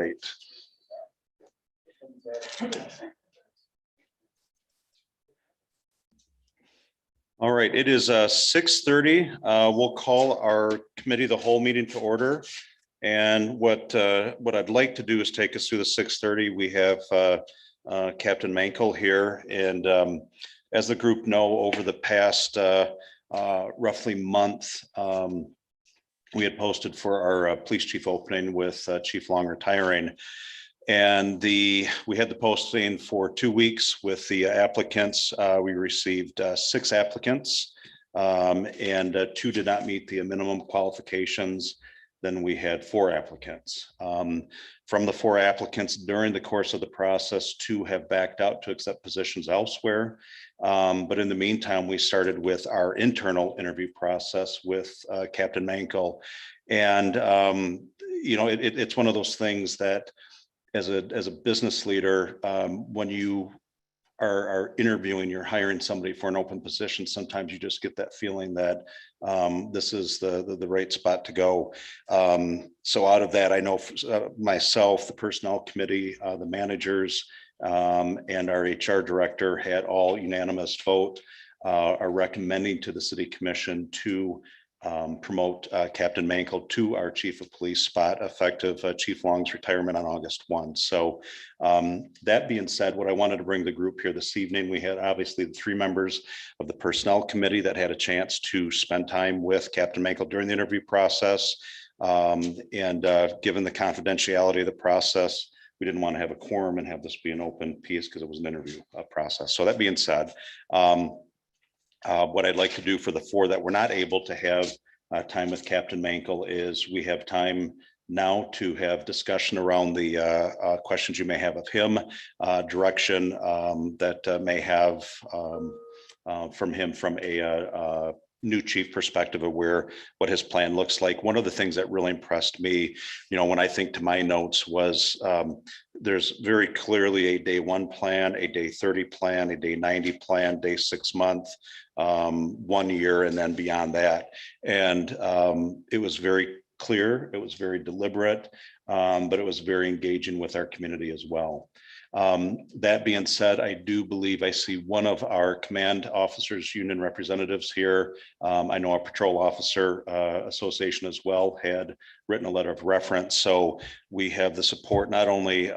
right. All right, it is 6:30. We'll call our committee of the whole meeting to order. And what I'd like to do is take us through the 6:30. We have Captain Mancel here, and as the group know, over the past roughly month, we had posted for our police chief opening with Chief Long retiring. And we had the posting for 2 weeks with the applicants. We received 6 applicants, and 2 did not meet the minimum qualifications. Then we had 4 applicants. From the 4 applicants during the course of the process, 2 have backed out to accept positions elsewhere. But in the meantime, we started with our internal interview process with Captain Mancel. And, it's one of those things that as a business leader, when you are interviewing, you're hiring somebody for an open position, sometimes you just get that feeling that this is the right spot to go. So out of that, I know myself, the personnel committee, the managers, and our HR director had all unanimous vote, are recommending to the city commission to promote Captain Mancel to our chief of police spot effective Chief Long's retirement on August 1. So that being said, what I wanted to bring the group here this evening, we had obviously the 3 members of the personnel committee that had a chance to spend time with Captain Mancel during the interview process. And given the confidentiality of the process, we didn't want to have a quorum and have this be an open piece because it was an interview process. So that being said, what I'd like to do for the 4 that we're not able to have time with Captain Mancel is we have time now to have discussion around the questions you may have of him, direction that may have from him from a new chief perspective of what his plan looks like. One of the things that really impressed me, when I think to my notes was there's very clearly a day 1 plan, a day 30 plan, a day 90 plan, day 6 month, 1 year, and then beyond that. And it was very clear, it was very deliberate, but it was very engaging with our community as well. That being said, I do believe I see one of our command officers union representatives here. I know our patrol officer association as well had written a letter of reference. So we have the support. Not only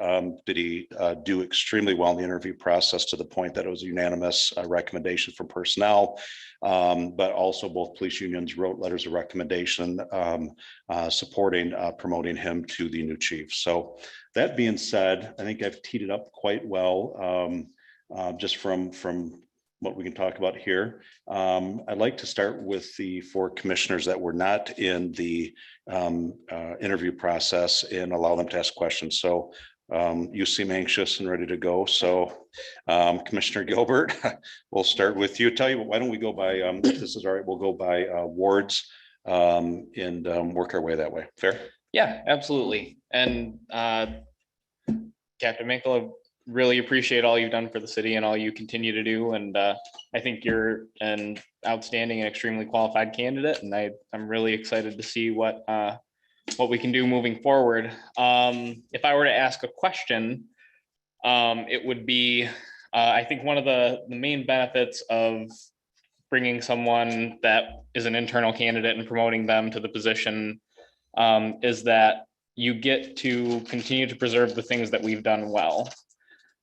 did he do extremely well in the interview process to the point that it was a unanimous recommendation from personnel, but also both police unions wrote letters of recommendation supporting promoting him to the new chief. So that being said, I think I've teed it up quite well, just from what we can talk about here. I'd like to start with the 4 commissioners that were not in the interview process and allow them to ask questions. So you seem anxious and ready to go. So Commissioner Gilbert, we'll start with you. Tell you, why don't we go by, if this is all right, we'll go by wards and work our way that way. Fair? Yeah, absolutely. And Captain Mancel, I really appreciate all you've done for the city and all you continue to do. And I think you're an outstanding and extremely qualified candidate. And I'm really excited to see what we can do moving forward. If I were to ask a question, it would be, I think one of the main benefits of bringing someone that is an internal candidate and promoting them to the position is that you get to continue to preserve the things that we've done well.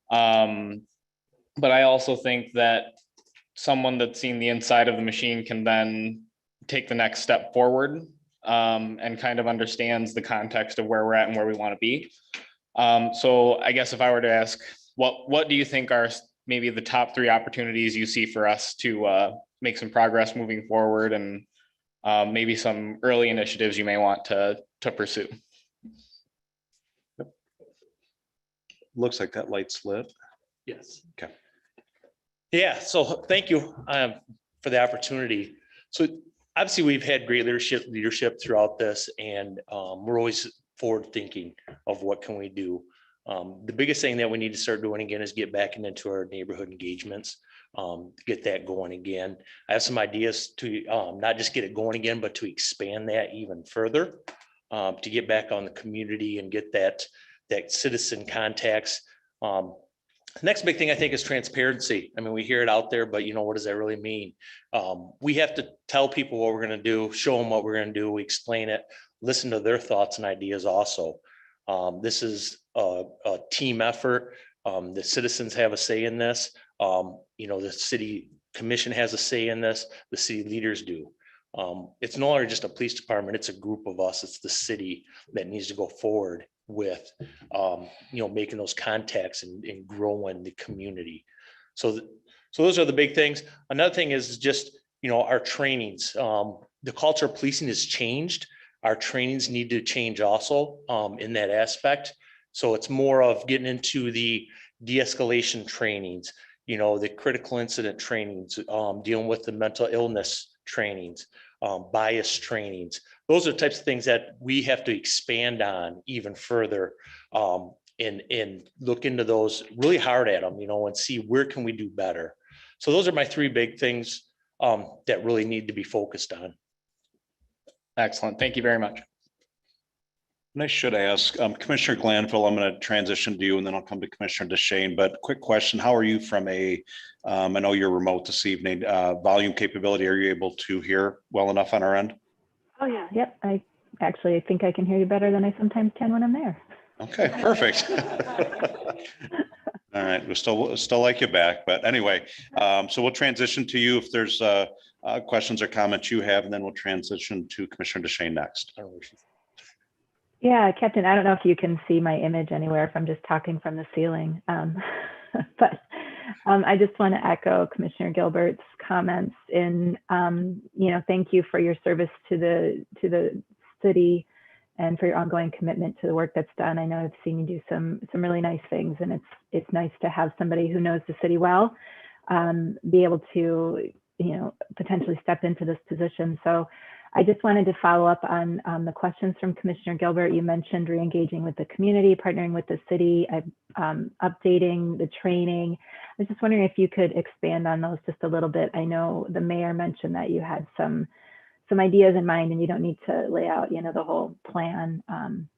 But I also think that someone that's seen the inside of the machine can then take the next step forward and kind of understands the context of where we're at and where we want to be. So I guess if I were to ask, what do you think are maybe the top 3 opportunities you see for us to make some progress moving forward, and maybe some early initiatives you may want to pursue? Looks like that light's lit. Yes. Okay. Yeah, so thank you for the opportunity. So obviously we've had great leadership throughout this, and we're always forward thinking of what can we do. The biggest thing that we need to start doing again is get back into our neighborhood engagements, get that going again. I have some ideas to not just get it going again, but to expand that even further, to get back on the community and get that that citizen contacts. The next big thing I think is transparency. I mean, we hear it out there, but what does that really mean? We have to tell people what we're going to do, show them what we're going to do. We explain it, listen to their thoughts and ideas also. This is a team effort. The citizens have a say in this. The city commission has a say in this. The city leaders do. It's no longer just a police department. It's a group of us. It's the city that needs to go forward with, making those contacts and growing the community. So those are the big things. Another thing is just, our trainings. The culture of policing has changed. Our trainings need to change also in that aspect. So it's more of getting into the de-escalation trainings, the critical incident trainings, dealing with the mental illness trainings, bias trainings. Those are the types of things that we have to expand on even further, and look into those really hard at them, and see where can we do better. So those are my three big things that really need to be focused on. Excellent. Thank you very much. And I should ask Commissioner Glanville, I'm going to transition to you and then I'll come to Commissioner DeShane, but quick question. How are you from I know you're remote this evening, volume capability? Are you able to hear well enough on our end? Oh yeah. Yep. I think I can hear you better than I sometimes can when I'm there. Okay, perfect. All right, we'll still like you back, but anyway, so we'll transition to you if there's questions or comments you have, and then we'll transition to Commissioner DeShane next. Yeah, Captain, I don't know if you can see my image anywhere if I'm just talking from the ceiling, but I just want to echo Commissioner Gilbert's comments in, thank you for your service to the city and for your ongoing commitment to the work that's done. I know I've seen you do some really nice things, and it's nice to have somebody who knows the city well be able to, potentially step into this position. So I just wanted to follow up on the questions from Commissioner Gilbert. You mentioned re-engaging with the community, partnering with the city, updating the training. I was just wondering if you could expand on those just a little bit. I know the mayor mentioned that you had some ideas in mind, and you don't need to lay out, the whole plan,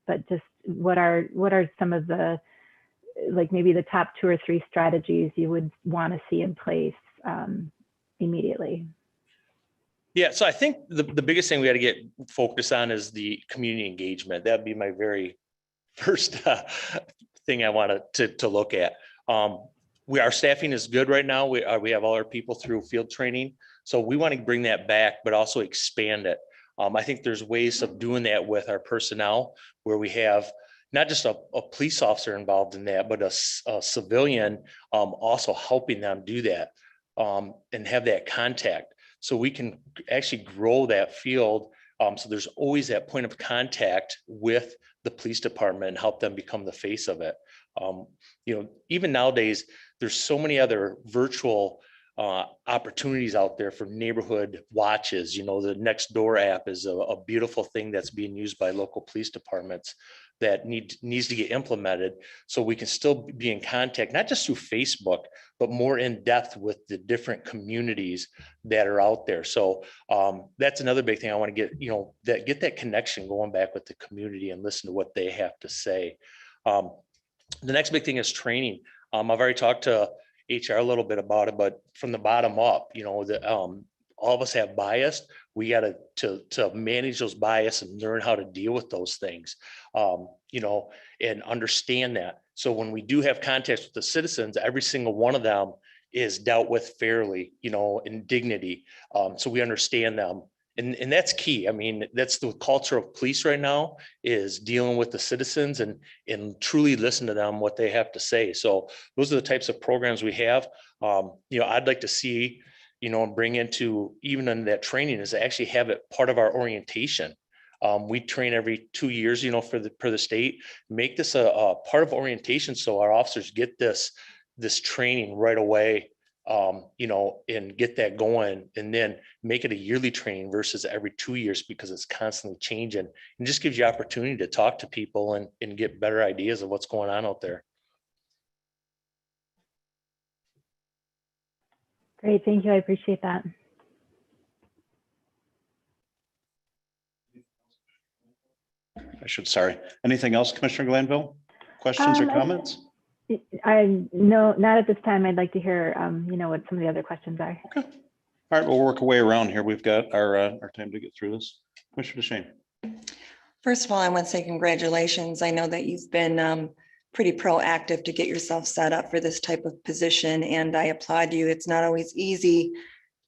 but just what are some of the, like maybe the top 2 or 3 strategies you would want to see in place immediately? Yeah, so I think the biggest thing we got to get focused on is the community engagement. That'd be my very first thing I wanted to look at. Our staffing is good right now. We have all our people through field training. So we want to bring that back, but also expand it. I think there's ways of doing that with our personnel where we have not just a police officer involved in that, but a civilian also helping them do that and have that contact. So we can actually grow that field. So there's always that point of contact with the police department and help them become the face of it. Even nowadays, there's so many other virtual opportunities out there for neighborhood watches. The Nextdoor app is a beautiful thing that's being used by local police departments that needs to get implemented so we can still be in contact, not just through Facebook, but more in depth with the different communities that are out there. So that's another big thing I want to get that connection going back with the community and listen to what they have to say. The next big thing is training. I've already talked to HR a little bit about it, but from the bottom up, all of us have bias. We got to manage those bias and learn how to deal with those things, and understand that. So when we do have contacts with the citizens, every single one of them is dealt with fairly, in dignity. So we understand them. And that's key. I mean, that's the culture of police right now, is dealing with the citizens and truly listen to them, what they have to say. So those are the types of programs we have. I'd like to see, and bring into even in that training is to actually have it part of our orientation. We train every 2 years, for the state. Make this a part of orientation so our officers get this training right away. And get that going, and then make it a yearly training versus every 2 years, because it's constantly changing, and just gives you opportunity to talk to people and get better ideas of what's going on out there. Great, thank you. I appreciate that. Sorry. Anything else, Commissioner Glanville? questions or I- comments? No, not at this time. I'd like to hear, what some of the other questions are. Okay. All right, we'll work our way around here. We've got our time to get through this. Commissioner DeShane. First of all, I want to say congratulations. I know that you've been pretty proactive to get yourself set up for this type of position, and I applaud you. It's not always easy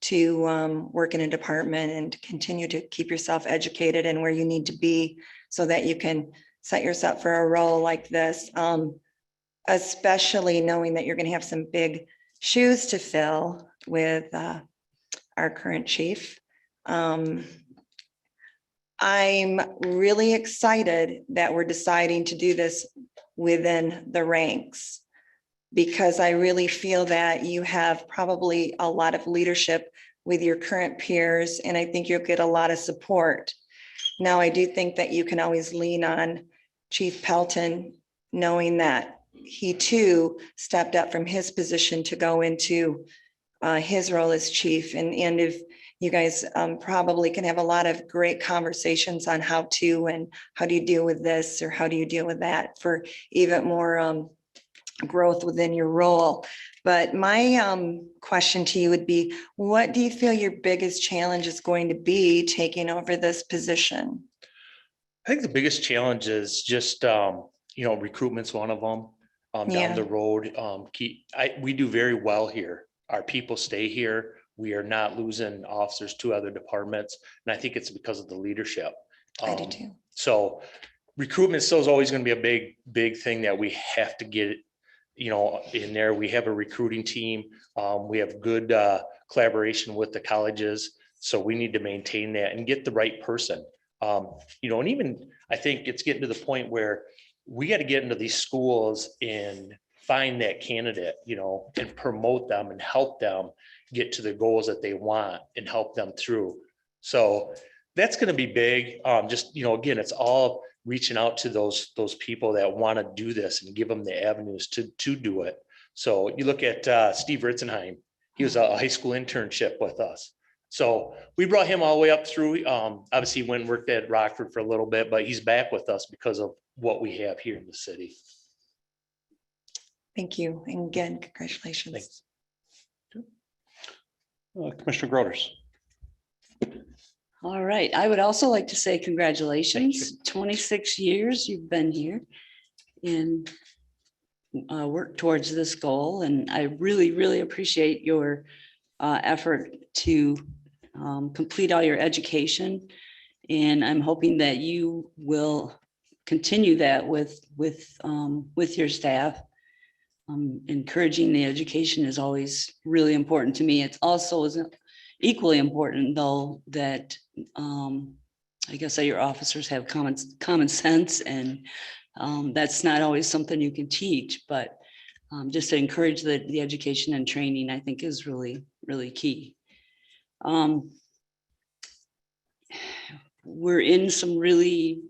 to work in a department and to continue to keep yourself educated and where you need to be so that you can set yourself for a role like this, especially knowing that you're going to have some big shoes to fill with our current chief. I'm really excited that we're deciding to do this within the ranks, because I really feel that you have probably a lot of leadership with your current peers, and I think you'll get a lot of support. Now, I do think that you can always lean on Chief Pelton, knowing that he too stepped up from his position to go into his role as chief. And if you guys probably can have a lot of great conversations on how do you deal with this, or how do you deal with that, for even more growth within your role. But my question to you would be, what do you feel your biggest challenge is going to be taking over this position? I think the biggest challenge is just, recruitment's one of them. Yeah. Down the road, we do very well here. Our people stay here. We are not losing officers to other departments. And I think it's because of the leadership. I do too. So recruitment still is always going to be a big thing that we have to get, in there. We have a recruiting team. We have good collaboration with the colleges. So we need to maintain that and get the right person. And even I think it's getting to the point where we got to get into these schools and find that candidate, and promote them and help them get to the goals that they want and help them through. So that's going to be big. Again, it's all reaching out to those people that want to do this and give them the avenues to do it. So you look at Steve Ritzenheim. He was a high school internship with us. So we brought him all the way up through. Obviously, he went and worked at Rockford for a little bit, but he's back with us because of what we have here in the city. Thank you. And again, congratulations. Thanks. Commissioner Groders. All right. I would also like to say congratulations. 26 years you've been here and worked towards this goal. And I really, really appreciate your effort to complete all your education. And I'm hoping that you will continue that with your staff. Encouraging the education is always really important to me. It's also equally important, though, that I guess that your officers have common sense, and that's not always something you can teach, but just to encourage the education and training, I think, is really, really key. We're in some really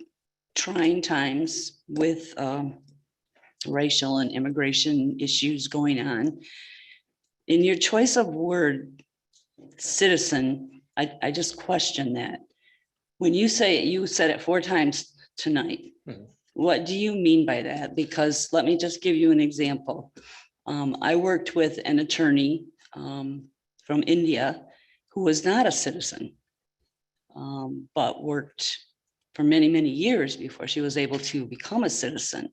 trying times with racial and immigration issues going on. In your choice of word, citizen, I just question that. When you said it 4 times tonight, what do you mean by that? Because let me just give you an example. I worked with an attorney from India who was not a citizen, but worked for many, many years before she was able to become a citizen.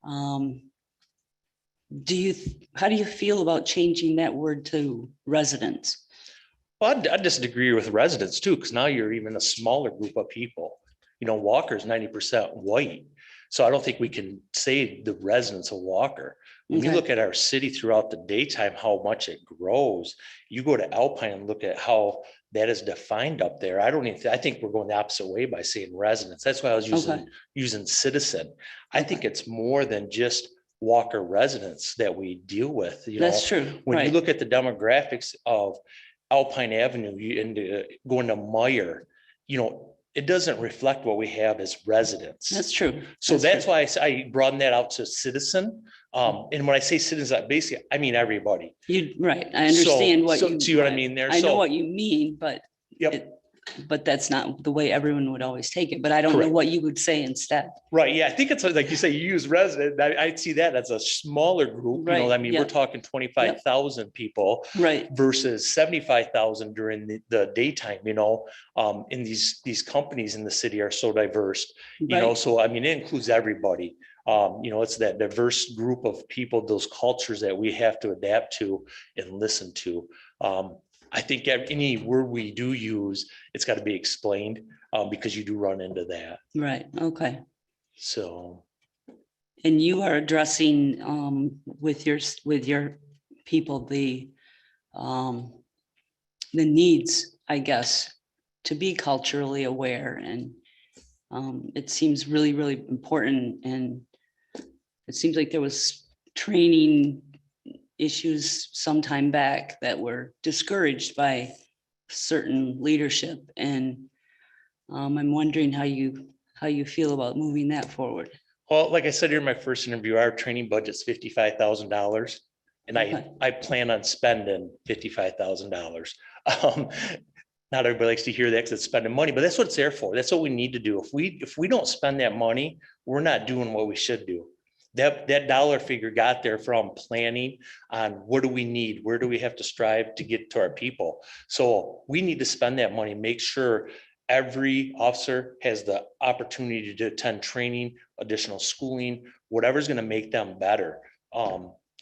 How do you feel about changing that word to residents? Well, I disagree with residents too, because now you're even a smaller group of people. Walker's 90% white. So I don't think we can say the residents of Walker. When you look at our city throughout the daytime, how much it grows, you go to Alpine and look at how that is defined up there. I think we're going the opposite way by saying residents. That's why I was using citizen. I think it's more than just Walker residents that we deal with. That's true. When you look at the demographics of Alpine Avenue and going to Meyer, it doesn't reflect what we have as residents. That's true. So that's why I broaden that out to citizen. And when I say citizens, basically, I mean everybody. Right. I understand what you mean there. I know what you mean, but yep. but that's not the way everyone would always take it. But I don't know Correct. what you would say instead. Right, yeah, I think it's like you say, you use resident, I'd see that as a smaller group, Right, I mean, we're yeah. talking 25,000 people Right, versus 75,000 during the daytime, and these companies in the city are so diverse, right, so I mean, it includes everybody. It's that diverse group of people, those cultures that we have to adapt to and listen to. I think any word we do use, it's got to be explained, because you do run into that. right, okay. So, And you are addressing with your people the needs, I guess, to be culturally aware, and it seems really, really important. And it seems like there was training issues some time back that were discouraged by certain leadership, and I'm wondering how you feel about moving that forward. well, like I said in my first interview, our training budget's $55,000. And Okay. I plan on spending $55,000. Not everybody likes to hear that because it's spending money, but that's what it's there for. That's what we need to do. If we don't spend that money, we're not doing what we should do. That dollar figure got there from planning on what do we need? Where do we have to strive to get to our people? So we need to spend that money, make sure every officer has the opportunity to attend training, additional schooling, whatever's going to make them better.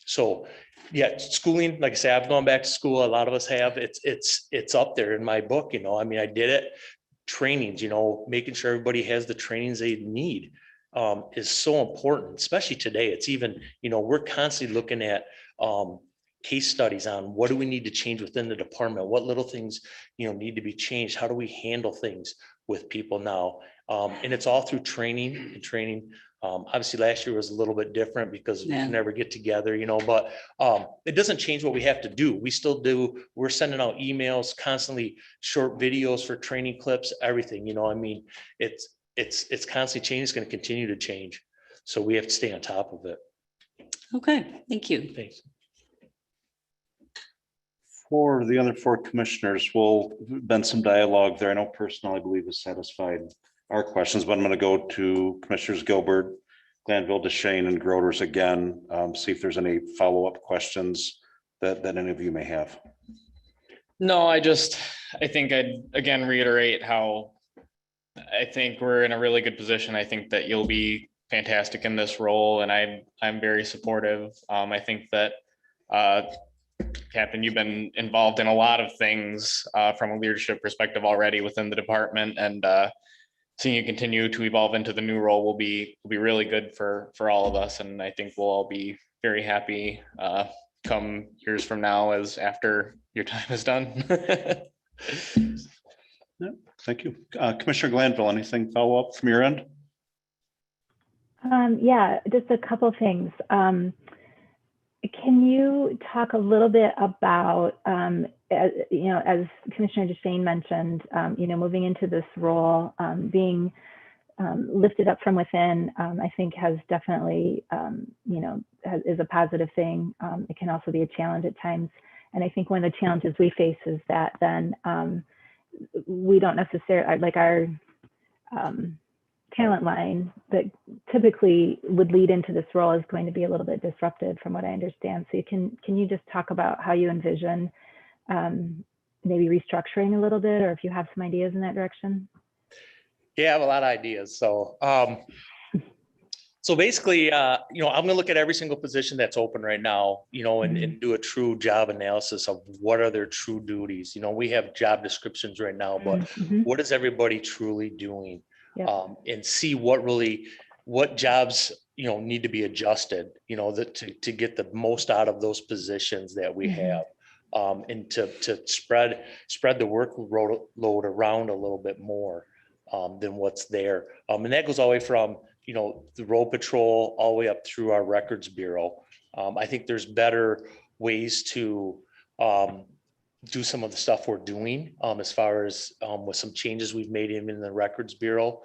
So yeah, schooling, like I say, I've gone back to school. A lot of us have. It's up there in my book. I mean, I did it. Trainings, making sure everybody has the trainings they need is so important, especially today. It's even, we're constantly looking at case studies on what do we need to change within the department, what little things, need to be changed. How do we handle things with people now? And it's all through training and training. Obviously last year was a little bit different because we Yeah. can never get together, but it doesn't change what we have to do. We still do. We're sending out emails constantly, short videos for training clips, everything, I mean, it's constantly changing. It's going to continue to change. So we have to stay on top of it. Okay, thank you. Thanks. For the other four commissioners, been some dialogue there. I know personnel, I believe, is satisfied our questions, but I'm going to go to Commissioners Gilbert, Glanville, DeShane, and Groders again, see if there's any follow-up questions that any of you may have. No, I think I'd again reiterate how I think we're in a really good position. I think that you'll be fantastic in this role, and I'm very supportive. I think that Captain, you've been involved in a lot of things from a leadership perspective already within the department, and seeing you continue to evolve into the new role will be really good for all of us. And I think we'll all be very happy come years from now as after your time is done. Yeah, thank you. Commissioner Glanville, anything follow up from your end? Yeah, just a couple of things. Can you talk a little bit about, as Commissioner DeShane mentioned, moving into this role, being lifted up from within, I think has definitely, is a positive thing. It can also be a challenge at times. And I think one of the challenges we face is that then we don't necessarily, like our talent line that typically would lead into this role is going to be a little bit disrupted from what I understand. So can you just talk about how you envision maybe restructuring a little bit, or if you have some ideas in that direction? Yeah, I have a lot of ideas. So, basically, I'm going to look at every single position that's open right now, and do a true job analysis of what are their true duties. We have job descriptions right now, but what is everybody truly doing? Yeah. And see what jobs, need to be adjusted, to get the most out of those positions that we have. And to spread the workload around a little bit more than what's there. And that goes all the way from, the road patrol all the way up through our records bureau. I think there's better ways to do some of the stuff we're doing as far as with some changes we've made in the records bureau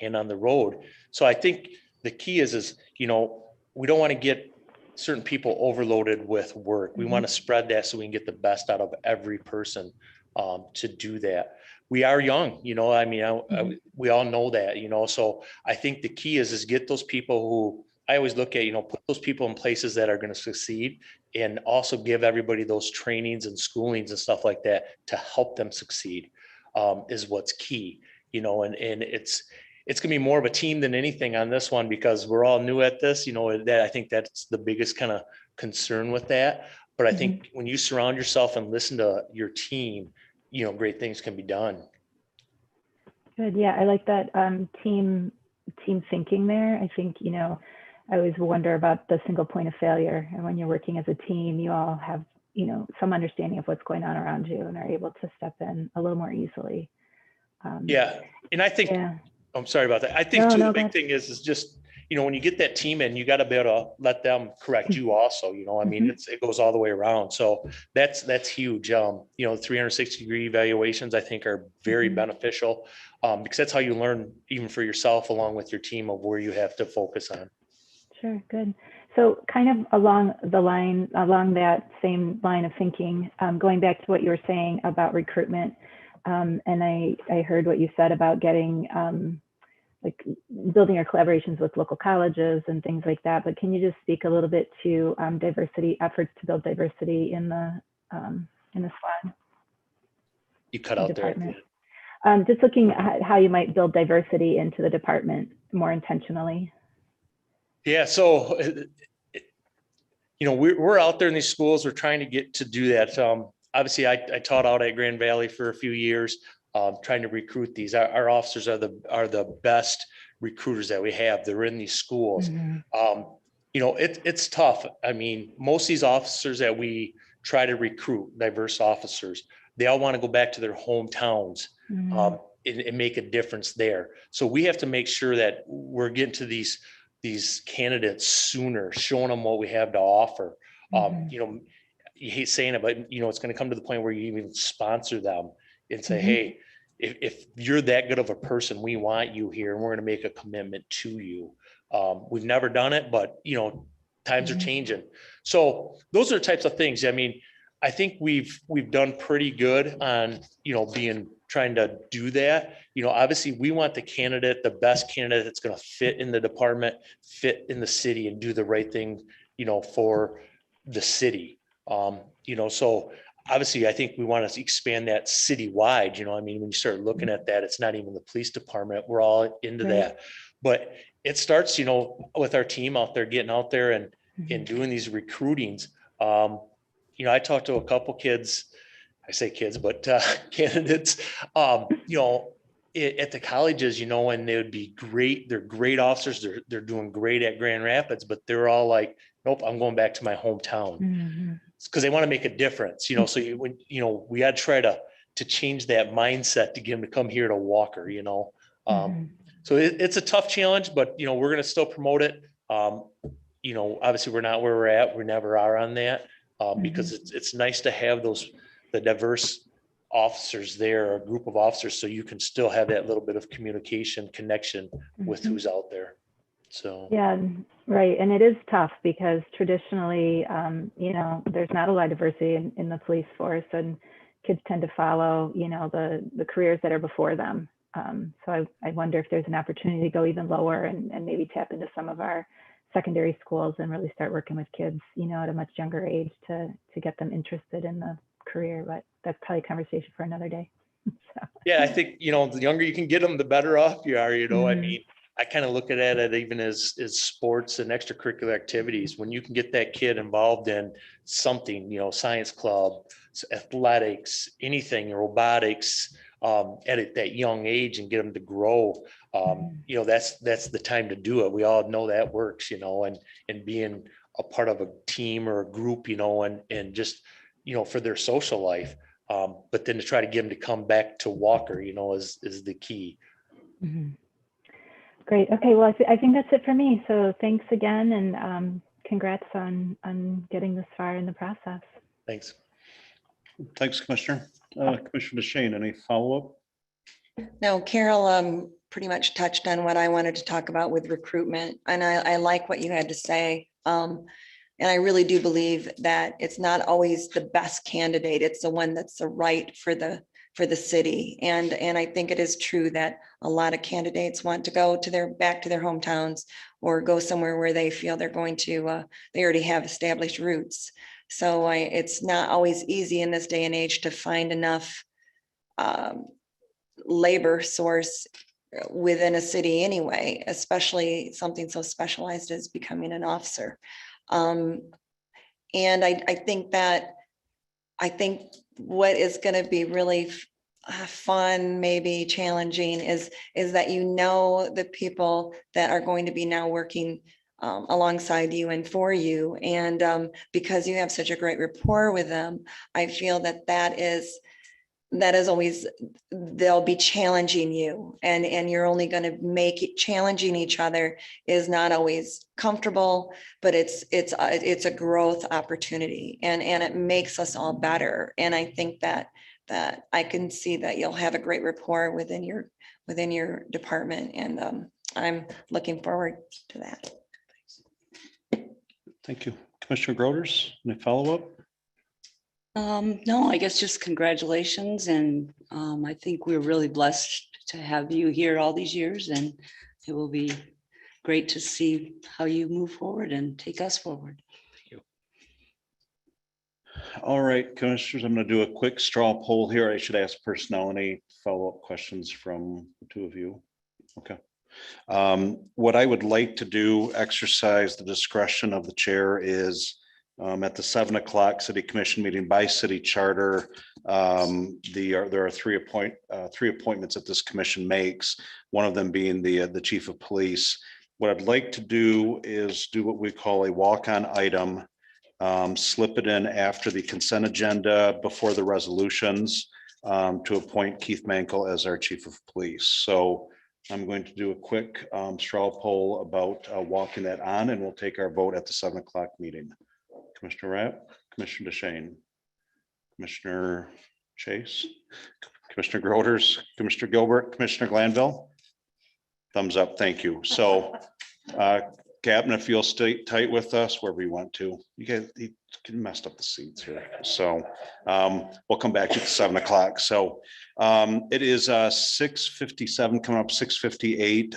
and on the road. So I think the key is, we don't want to get certain people overloaded with work. We want to spread that so we can get the best out of every person to do that. we are young, I mean, Mhm. we all know that, so I think the key is get those people who, I always look at, put those people in places that are going to succeed, and also give everybody those trainings and schoolings and stuff like that to help them succeed, is what's key, and it's gonna be more of a team than anything on this one, because we're all new at this, that I think that's the biggest kind of concern with that. But I think when you surround yourself and listen to your team, great things can be done. Good. Yeah, I like that team thinking there. I think, I always wonder about the single point of failure. And when you're working as a team, you all have, some understanding of what's going on around you and are able to step in a little more easily. Yeah. And I think, Yeah. I'm sorry about that. I think No, too, no, the go big ahead. thing is just, when you get that team in, you got to be able to let them correct you also, I mean, it goes all the way around. So that's huge. 360-degree evaluations, I think, are very beneficial, because that's how you learn, even for yourself, along with your team, of where you have to focus on. Sure, good. So kind of along that same line of thinking, going back to what you were saying about recruitment, and I heard what you said about getting like building your collaborations with local colleges and things like that. But can you just speak a little bit to diversity efforts to build diversity in the squad? You cut out department? there. Just looking at how you might build diversity into the department more intentionally. Yeah. So, we're out there in these schools. We're trying to get to do that. Obviously, I taught out at Grand Valley for a few years, trying to recruit these. Our officers are the best recruiters that we have. They're in these schools. It's tough. I mean, most of these officers that we try to recruit, diverse officers, they all want to go back to their hometowns, and make a difference there. So we have to make sure that we're getting to these candidates sooner, showing them what we have to offer. You hate saying it, but it's going to come to the point where you even sponsor them and say, hey, if you're that good of a person, we want you here, and we're going to make a commitment to you. We've never done it, but times are changing. So those are the types of things. I mean, I think we've done pretty good on, trying to do that. Obviously we want the best candidate that's going to fit in the department, fit in the city, and do the right thing, for the city. So obviously I think we want to expand that citywide. I mean, when you start looking at that, it's not even the police department. We're all into that, but it starts, with our team out there, getting out there and doing these recruitings. I talked to a couple kids, I say kids, but candidates, at the colleges, and they would be great. They're great officers. They're doing great at Grand Rapids, but they're all like, nope, I'm going back to my hometown, because they want to make a difference. So we got to try to change that mindset to get them to come here to Walker. So it's a tough challenge, but we're going to still promote it. Obviously we're not where we're at. We never are on that. Because it's nice to have the diverse officers there, a group of officers, so you can still have that little bit of communication connection with who's out there. So yeah, right. And it is tough because traditionally, there's not a lot of diversity in the police force, and kids tend to follow, the careers that are before them. So I wonder if there's an opportunity to go even lower and maybe tap into some of our secondary schools and really start working with kids, at a much younger age to get them interested in the career. But that's probably a conversation for another day. Yeah, I think, the younger you can get them, the better off you are. I mean, I kind of look at it even as sports and extracurricular activities. When you can get that kid involved in something, science club, athletics, anything, robotics, at that young age, and get them to grow, that's the time to do it. We all know that works, and being a part of a team or a group, and just, for their social life. But then to try to get them to come back to Walker, is the key. Great. Okay. Well, I think that's it for me. So thanks again, and congrats on getting this far in the process. Thanks. Thanks, Commissioner. Commissioner DeShane, any follow-up? No, Carol pretty much touched on what I wanted to talk about with recruitment, and I like what you had to say. And I really do believe that it's not always the best candidate. It's the one that's the right for the for the city. And I think it is true that a lot of candidates want to go to back to their hometowns or go somewhere where they feel they're going to, they already have established roots. So it's not always easy in this day and age to find enough labor source within a city anyway, especially something so specialized as becoming an officer. And I think what is going to be really fun, maybe challenging, is that the people that are going to be now working alongside you and for you, and because you have such a great rapport with them, I feel that is always, they'll be challenging you, and you're only going to make it. Challenging each other is not always comfortable, but it's a growth opportunity, and it makes us all better. And I think that I can see that you'll have a great rapport within your department, and I'm looking forward to that. Thank you. Commissioner Groders, any follow-up? No, I guess just congratulations. And I think we're really blessed to have you here all these years, and it will be great to see how you move forward and take us forward. All right, commissioners, I'm going to do a quick straw poll here. I should ask personnel any follow-up questions from the two of you. Okay. What I would like to do, exercise the discretion of the chair, is at the 7 o'clock city commission meeting by city charter. There are three appointments that this commission makes, one of them being the chief of police. What I'd like to do is do what we call a walk-on item, slip it in after the consent agenda before the resolutions, to appoint Keith Mancel as our chief of police. So I'm going to do a quick straw poll about walking that on, and we'll take our vote at the 7 o'clock meeting. Commissioner Rapp, Commissioner DeShane, Commissioner Chase, Commissioner Groders, Commissioner Gilbert, Commissioner Glanville. Thumbs up. Thank you. So Captain, if you'll stay tight with us wherever you want to. You guys messed up the seats here. So we'll come back to 7 o'clock. So it is 6:57, coming up 6:58,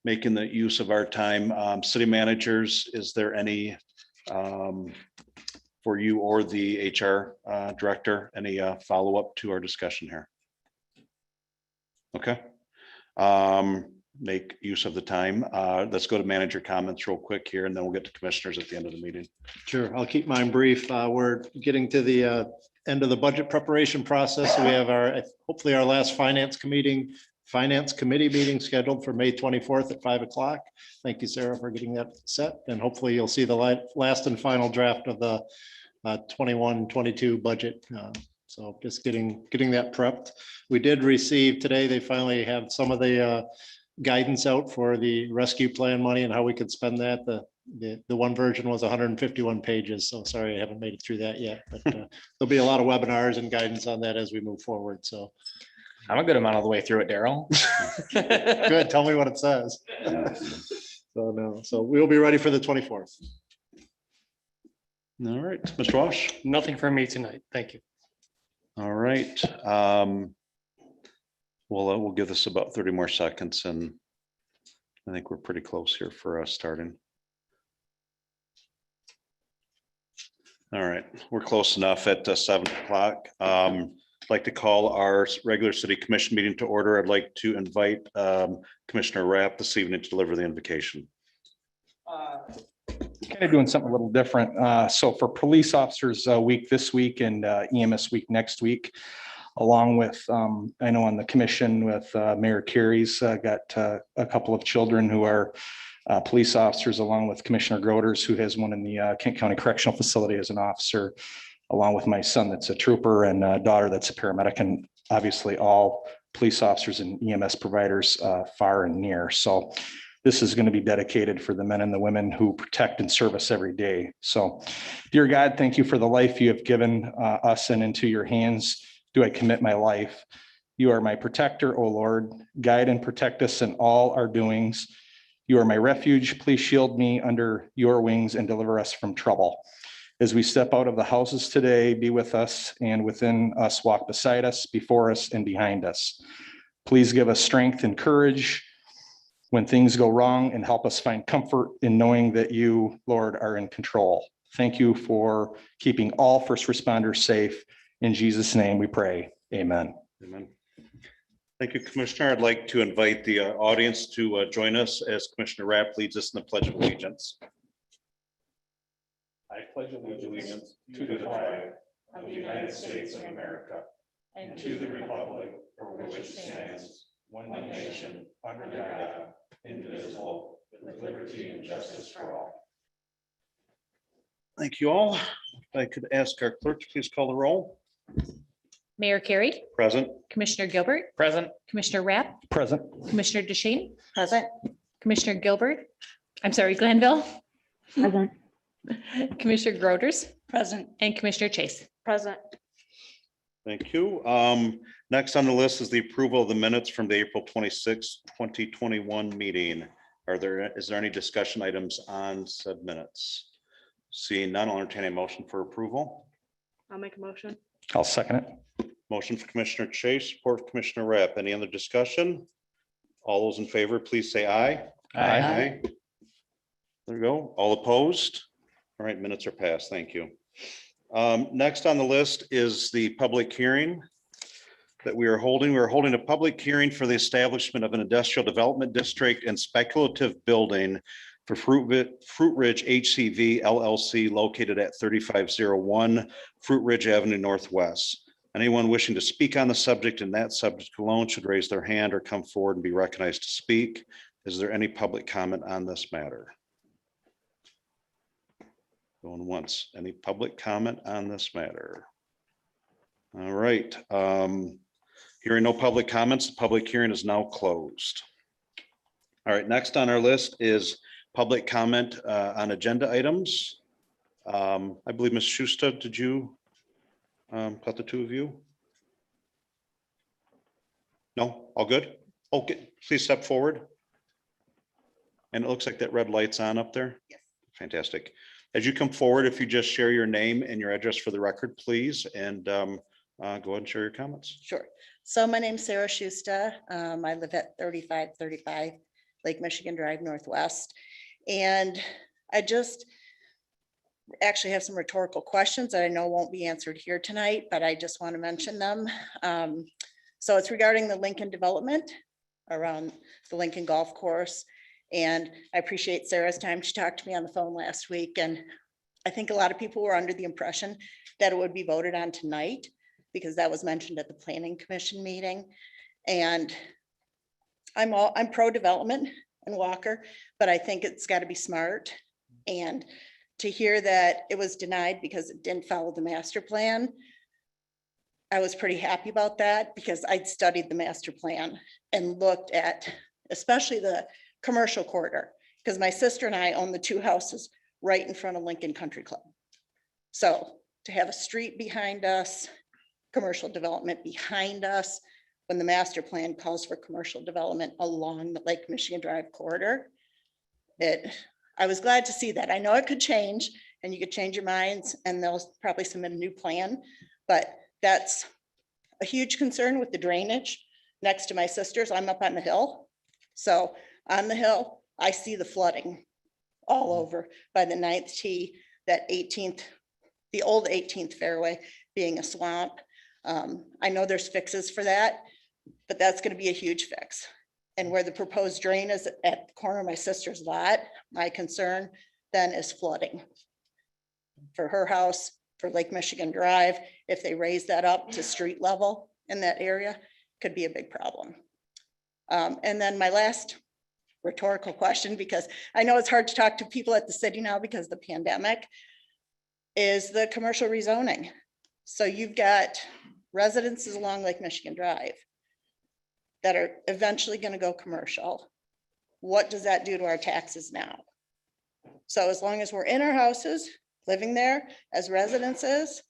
making the use of our time. City managers, is there any for you or the HR director, any follow-up to our discussion here? Okay. Make use of the time. Let's go to manager comments real quick here, and then we'll get to commissioners at the end of the meeting. Sure, I'll keep mine brief. We're getting to the end of the budget preparation process. So we have hopefully our last finance committee meeting scheduled for May 24th at 5 o'clock. Thank you, Sarah, for getting that set. And hopefully you'll see the last and final draft of the 21-22 budget. So just getting that prepped. We did receive today, they finally have some of the guidance out for the rescue plan money and how we could spend that. The one version was 151 pages. So sorry, I haven't made it through that yet, but there'll be a lot of webinars and guidance on that as we move forward. So I'm a good amount of the way through it, Daryl. good. Tell me what it says. So we'll be ready for the 24th. All right, Mr. Walsh. Nothing for me tonight. Thank you. All right. We'll give this about 30 more seconds, and I think we're pretty close here for us starting. All right, we're close enough at 7 o'clock. I'd like to call our regular city commission meeting to order. I'd like to invite Commissioner Rapp this evening to deliver the invocation. Kind of doing something a little different. So for police officers week this week and EMS week next week, along with, I know on the commission with Mayor Carey's got a couple of children who are police officers, along with Commissioner Groders, who has one in the Kent County Correctional Facility as an officer, along with my son that's a trooper and a daughter that's a paramedic, and obviously all police officers and EMS providers far and near. So this is going to be dedicated for the men and the women who protect and service every day. So dear God, thank you for the life you have given us, and into your hands do I commit my life. You are my protector, O Lord. Guide and protect us in all our doings. You are my refuge. Please shield me under your wings and deliver us from trouble. As we step out of the houses today, be with us and within us, walk beside us, before us, and behind us. Please give us strength and courage when things go wrong and help us find comfort in knowing that you, Lord, are in control. Thank you for keeping all first responders safe. In Jesus' name we pray. Amen. Amen. Thank you, Commissioner. I'd like to invite the audience to join us as Commissioner Rapp leads us in the Pledge of Allegiance. I pledge allegiance to the flag of the United States of America and to the republic for which it stands, one nation, under God, indivisible, with liberty and justice for all. Thank you all. If I could ask our clerk to please call the roll. Mayor Carey, Present. Commissioner Gilbert, Present. Commissioner Rapp, Present. Commissioner DeShane, Present. Commissioner Gilbert, I'm sorry, Glanville, Present. Commissioner Groders, Present. and Commissioner Chase. Present. Thank you. Next on the list is the approval of the minutes from the April 26, 2021 meeting. Is there any discussion items on said minutes? Seeing none, I'll entertain a motion for approval. I'll make a motion. I'll second it. Motion for Commissioner Chase, support for Commissioner Rapp. Any other discussion? All those in favor, please say aye. Aye. There we go. All opposed? All right, minutes are passed. Thank you. Next on the list is the public hearing that we are holding. We're holding a public hearing for the establishment of an industrial development district and speculative building for Fruit Ridge HCV LLC located at 3501 Fruit Ridge Avenue Northwest. Anyone wishing to speak on the subject and that subject alone should raise their hand or come forward and be recognized to speak. Is there any public comment on this matter? Going once. Any public comment on this matter? All right. Hearing no public comments, the public hearing is now closed. All right, next on our list is public comment on agenda items. I believe Ms. Schuster, did you got the two of you? No, all good? Okay, please step forward. And it looks like that red light's on up there. Yes. Fantastic. As you come forward, if you just share your name and your address for the record, please, and go ahead and share your comments. Sure. So my name's Sarah Schuster. I live at 3535 Lake Michigan Drive Northwest. And I just actually have some rhetorical questions that I know won't be answered here tonight, but I just want to mention them. So it's regarding the Lincoln development around the Lincoln Golf Course. And I appreciate Sarah's time. She talked to me on the phone last week. And I think a lot of people were under the impression that it would be voted on tonight because that was mentioned at the Planning Commission meeting. And I'm pro-development in Walker, but I think it's got to be smart. And to hear that it was denied because it didn't follow the master plan, I was pretty happy about that because I'd studied the master plan and looked at especially the commercial corridor, because my sister and I own the two houses right in front of Lincoln Country Club. So to have a street behind us, commercial development behind us, when the master plan calls for commercial development along the Lake Michigan Drive corridor, I was glad to see that. I know it could change and you could change your minds and they'll probably submit a new plan, but that's a huge concern with the drainage next to my sister's. I'm up on the hill. So on the hill, I see the flooding all over by the 9th tee, that 18th, the old 18th fairway being a swamp. I know there's fixes for that, but that's going to be a huge fix. And where the proposed drain is at the corner of my sister's lot, my concern then is flooding for her house, for Lake Michigan Drive. If they raise that up to street level in that area, could be a big problem. And then my last rhetorical question, because I know it's hard to talk to people at the city now because of the pandemic, is the commercial rezoning. So you've got residences along Lake Michigan Drive that are eventually going to go commercial. What does that do to our taxes now? So as long as we're in our houses, living there as residences,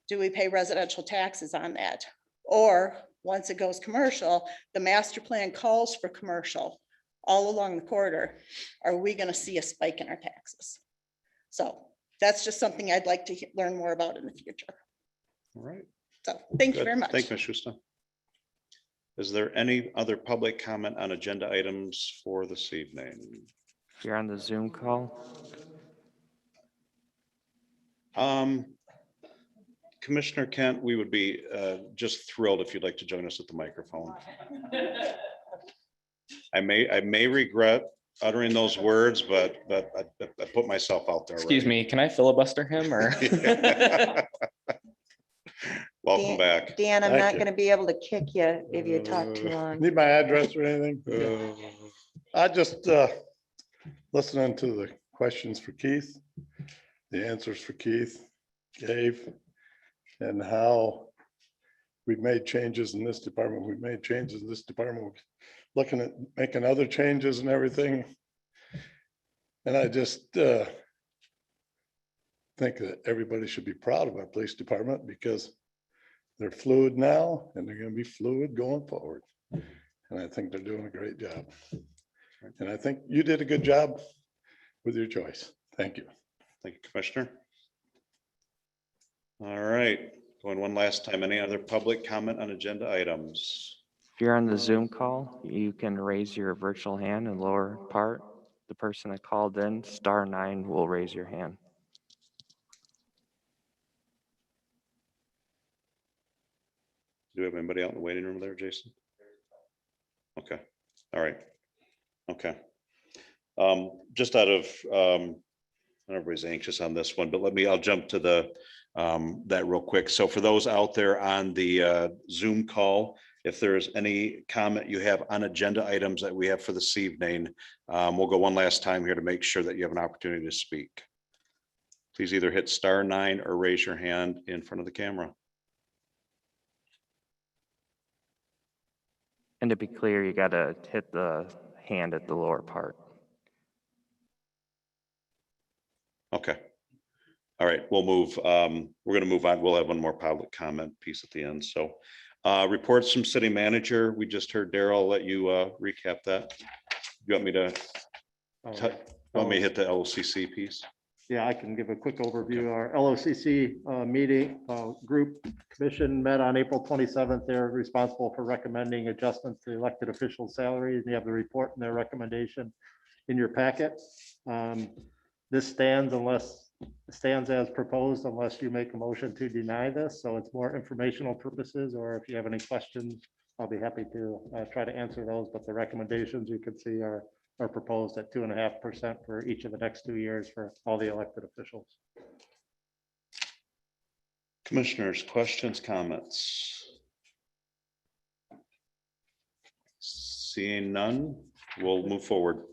do we pay residential taxes on that? Or once it goes commercial, the master plan calls for commercial all along the corridor. Are we going to see a spike in our taxes? So that's just something I'd like to learn more about in the future. All right. So thank you Good. very much. Thank you, Ms. Schuster. Is there any other public comment on agenda items for this evening? If you're on the Zoom call, Commissioner Kent, we would be just thrilled if you'd like to join us at the microphone. I may regret uttering those words, but I put myself out there. Excuse me, can I filibuster him or? Welcome back. Dan, I'm Thank not you. going to be able to kick you if you talk too long. Need my address or anything? I just, listening to the questions for Keith, the answers for Keith gave, and how we've made changes in this department, we've made changes in this department, looking at making other changes and everything. And I just think that everybody should be proud of our police department because they're fluid now and they're gonna be fluid going forward. And I think they're doing a great job. And I think you did a good job with your choice. Thank you. Thank you, Commissioner. All right, going one last time. Any other public comment on agenda items? if you're on the Zoom call, you can raise your virtual hand in lower part. The person that called in, *9, will raise your hand. Do we have anybody out in the waiting room there, Jason? Okay, all right. Okay. Just out of, everybody's anxious on this one, but I'll jump to that real quick. So for those out there on the Zoom call, if there's any comment you have on agenda items that we have for this evening, we'll go one last time here to make sure that you have an opportunity to speak. Please either hit *9 or raise your hand in front of the camera. And to be clear, you gotta hit the hand at the lower part. Okay. All right, we'll move. We're gonna move on. We'll have one more public comment piece at the end. So reports from city manager. We just heard Daryl. I'll let you recap that. You want me to hit the LOCC piece? Yeah, I can give a quick overview. Our LOCC meeting group commission met on April 27th. They're responsible for recommending adjustments to elected officials' salaries. And you have the report and their recommendation in your packet. This stands as proposed unless you make a motion to deny this. So it's more informational purposes, or if you have any questions, I'll be happy to try to answer those. But the recommendations you can see are proposed at 2.5% for each of the next 2 years for all the elected officials. Commissioners, questions, comments? Seeing none, we'll move forward.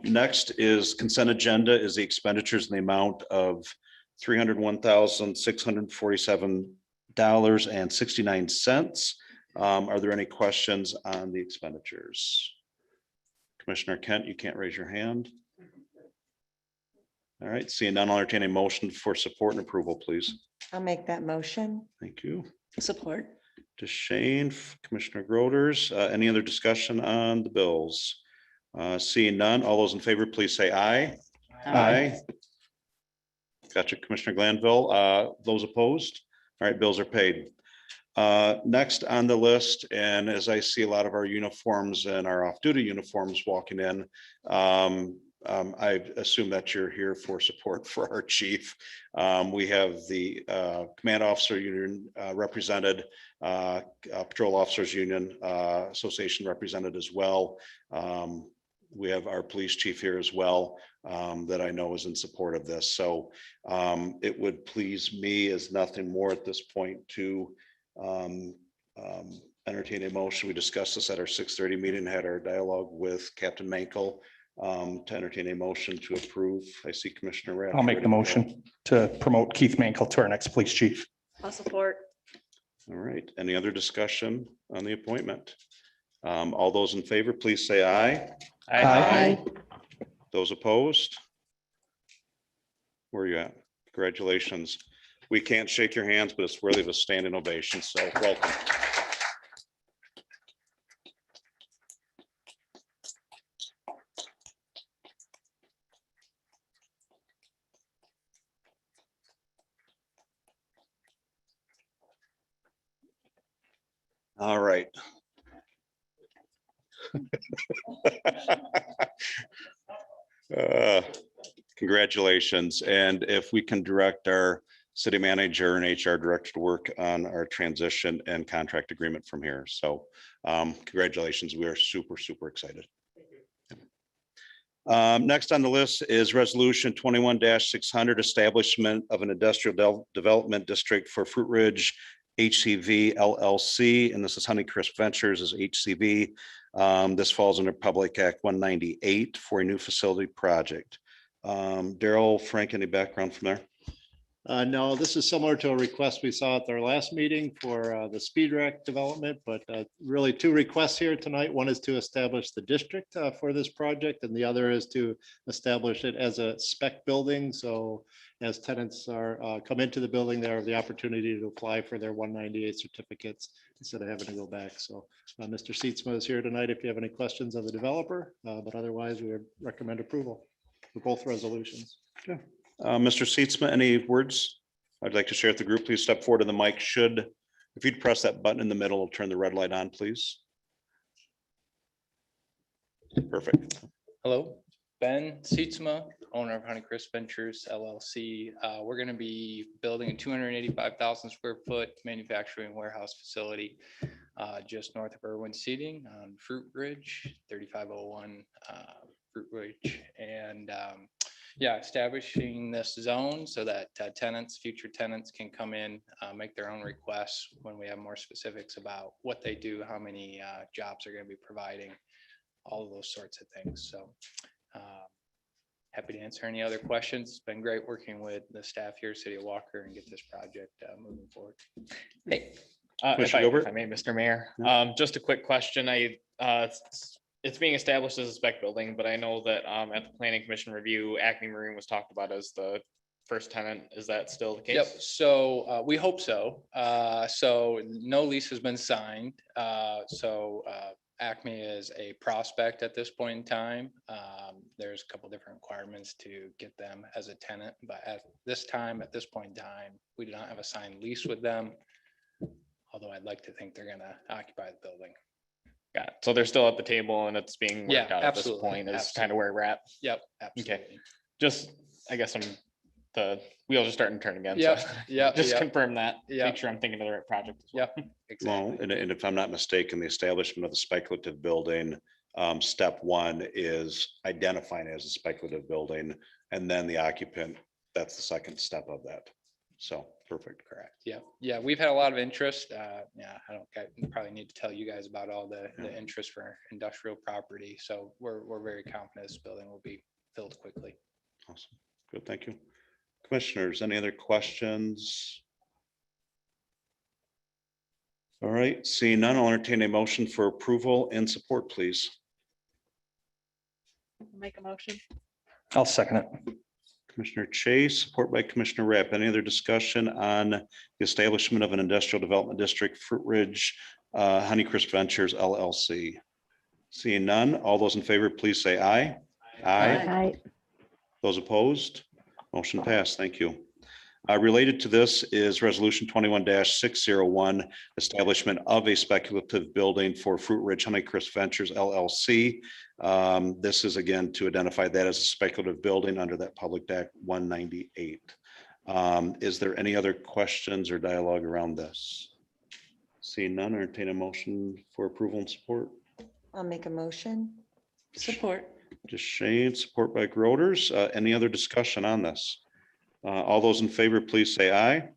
Next is consent agenda is the expenditures in the amount of $301,647.69. Are there any questions on the expenditures? Commissioner Kent, you can't raise your hand. All right, seeing none, I'll entertain a motion for support and approval, please. I'll make that motion. Thank you. Support. To Shane, Commissioner Groders. Any other discussion on the bills? Seeing none, all those in favor, please say aye. Aye. Gotcha, Commissioner Glanville. Those opposed? All right, bills are paid. Next on the list, and as I see a lot of our uniforms and our off-duty uniforms walking in, I assume that you're here for support for our chief. We have the Command Officer Union represented, Patrol Officers Union Association represented as well. We have our police chief here as well, that I know is in support of this. So it would please me as nothing more at this point to entertain a motion. We discussed this at our 6:30 meeting, had our dialogue with Captain Mancel to entertain a motion to approve. I see Commissioner Rath. I'll make the motion to promote Keith Mancel to our next police chief. I'll support. All right, any other discussion on the appointment? All those in favor, please say aye. Aye. Those opposed? Where are you at? Congratulations. We can't shake your hands, but it's worthy of a standing ovation, so welcome. All right. Congratulations. And if we can direct our city manager and HR director to work on our transition and contract agreement from here. So congratulations. We are super, super excited. Next on the list is resolution 21-600, establishment of an industrial development district for Fruit Ridge HCV LLC, and this is Honeycrisp Ventures as HCV. This falls under Public Act 198 for a new facility project. Daryl, Frank, any background from there? No, this is similar to a request we saw at our last meeting for the speed rack development, but really two requests here tonight. One is to establish the district for this project, and the other is to establish it as a spec building. So as tenants are come into the building, they have the opportunity to apply for their 198 certificates instead of having to go back. So Mr. Seatsma is here tonight if you have any questions of the developer, but otherwise we would recommend approval for both resolutions. Okay. Mr. Seatsma, any words I'd like to share with the group? Please step forward to the mic. If you'd press that button in the middle, turn the red light on, please. Perfect. Hello, Ben Seatsma, owner of Honeycrisp Ventures LLC. We're going to be building a 285,000 square foot manufacturing warehouse facility just north of Irwin Seating on Fruit Ridge, 3501 Fruit Ridge. And yeah, establishing this zone so that future tenants can come in, make their own requests when we have more specifics about what they do, how many jobs are going to be providing, all of those sorts of things. So happy to answer any other questions. It's been great working with the staff here, City of Walker, and get this project moving forward. Hey, if I may, Mr. Mayor, just a quick question. It's being established as a spec building, but I know that at the Planning Commission review, Acme Marine was talked about as the first tenant. Is that still the case? Yep. So we hope so. So no lease has been signed. Acme is a prospect at this point in time. There's a couple different requirements to get them as a tenant, but at this point in time, we do not have a signed lease with them. Although I'd like to think they're going to occupy the building. Got it. So they're still at the table and it's being worked out at this absolutely, point is kind of where we're at. Yep, absolutely. Okay. Just, I guess the wheels are starting to turn again. Yep, so yep, Just yep. confirm that. Yep. Make sure I'm thinking of the right project. As well. Yep, Well, exactly. and if I'm not mistaken, the establishment of the speculative building, step one is identifying it as a speculative building, and then the occupant, that's the second step of that. So perfect. Correct. Yeah. Yeah. We've had a lot of interest. Yeah. I probably need to tell you guys about all the interest for industrial property. So we're very confident this building will be filled quickly. Awesome. Good. Thank you. Commissioners, any other questions? All right. Seeing none, I'll entertain a motion for approval and support, please. Make a motion. I'll second it. Commissioner Chase, support by Commissioner Rapp. Any other discussion on the establishment of an industrial development district, Fruit Ridge, Honeycrisp Ventures LLC? Seeing none, all those in favor, please say aye. Aye. Those opposed? Motion passed. Thank you. Related to this is resolution 21-601, establishment of a speculative building for Fruit Ridge Honeycrisp Ventures LLC. This is again to identify that as a speculative building under that Public Act 198. Is there any other questions or dialogue around this? Seeing none, entertain a motion for approval and support. I'll make a motion. Support. Just Shane, support by Groders. Any other discussion on this? All those in favor, please say aye.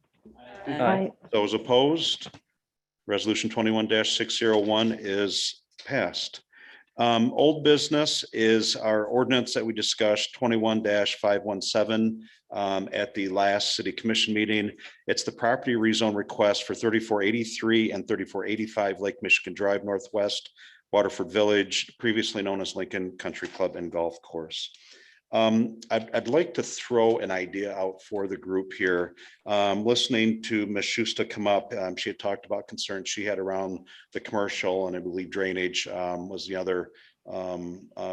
Aye. Those opposed? Resolution 21-601 is passed. Old business is our ordinance that we discussed, 21-517 at the last city commission meeting. It's the property rezone request for 3483 and 3485 Lake Michigan Drive Northwest, Waterford Village, previously known as Lincoln Country Club and Golf Course. I'd like to throw an idea out for the group here. Listening to Ms. Schuster come up, she had talked about concerns she had around the commercial, and I believe drainage was the other